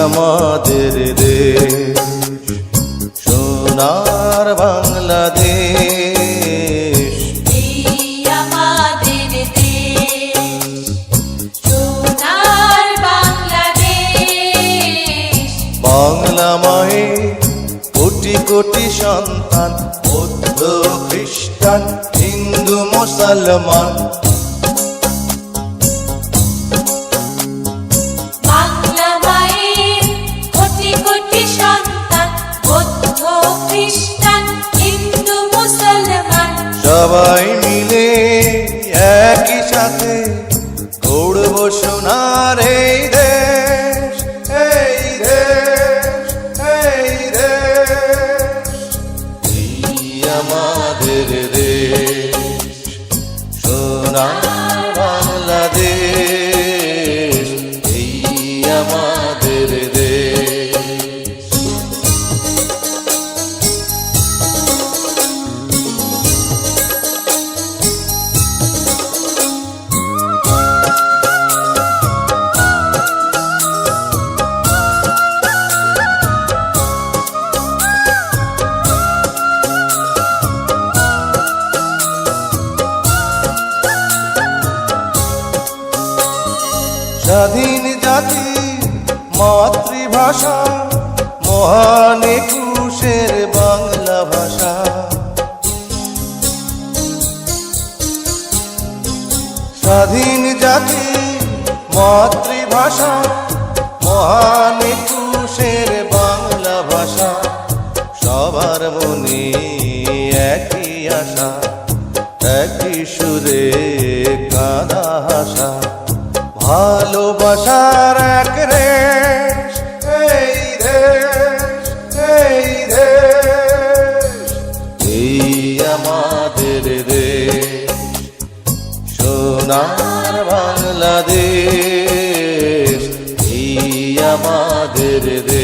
আমাদের দেশ, সোনার বাংলাদেশ। এই আমাদের দেশ, সোনার বাংলাদেশ। বাংলা মায়ের কোটি কোটি সন্তান, বৌদ্ধ খ্রিস্টান হিন্দু মুসলমান। বাংলা মায়ের কোটি কোটি সন্তান, বৌদ্ধ খ্রিস্টান হিন্দু মুসলমান। সবাই মিলে একই সাথে গড়ব সোনার এই দেশ, এই দেশ, এই দেশ। এই আমাদের দেশ, সোনার বাংলাদেশ। এই আমাদের দেশ। স্বাধীন জাতি মাতৃভাষা, মহান একুশের বাংলা ভাষা। স্বাধীন জাতি মাতৃভাষা, মহান একুশের বাংলা ভাষা। সবার মনে একই আশা, একই সুরে কাঁদা হাসা। ভালোবাসার এক রেশ, এই দেশ, এই দেশ। এই আমাদের দেশ, সোনার বাংলাদেশ। এই আমাদের দেশ।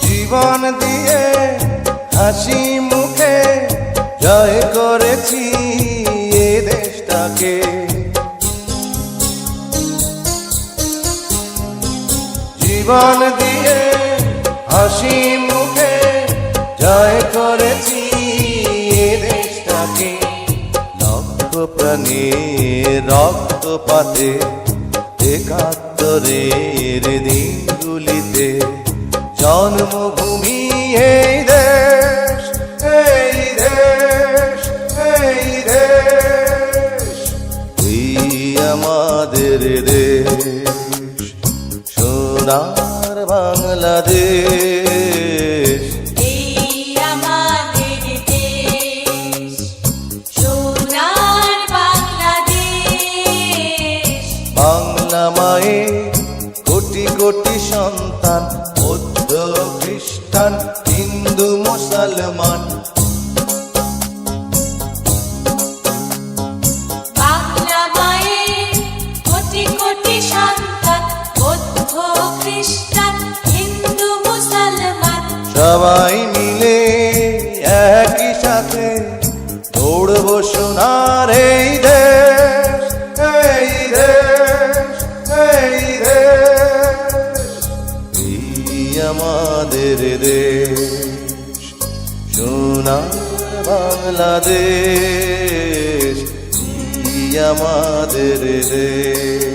জীবন দিয়ে হাসি মুখে জয় করেছি এ দেশটাকে। জীবন দিয়ে হাসি মুখে জয় করেছি এ দেশটাকে। লক্ষ প্রাণীর রক্তপাতে, একাত্তরের দিনগুলিতে জন্মভূমি এই দেশ, এই দেশ, এই দেশ। এই আমাদের দেশ, সোনার বাংলাদেশ। এই আমাদের দেশ, সোনার বাংলাদেশ। বাংলা মায়ের কোটি কোটি সন্তান, বৌদ্ধ খ্রিস্টান হিন্দু মুসলমান। বাংলা মায়ের কোটি কোটি সন্তান, বৌদ্ধ খ্রিস্টান হিন্দু মুসলমান। সবাই মিলে একই সাথে দৌড়ব সোনার এই দেশ, এই দেশ, এই দেশ। এই আমাদের দেশ, সোনার বাংলাদেশ। এই আমাদের দেশ।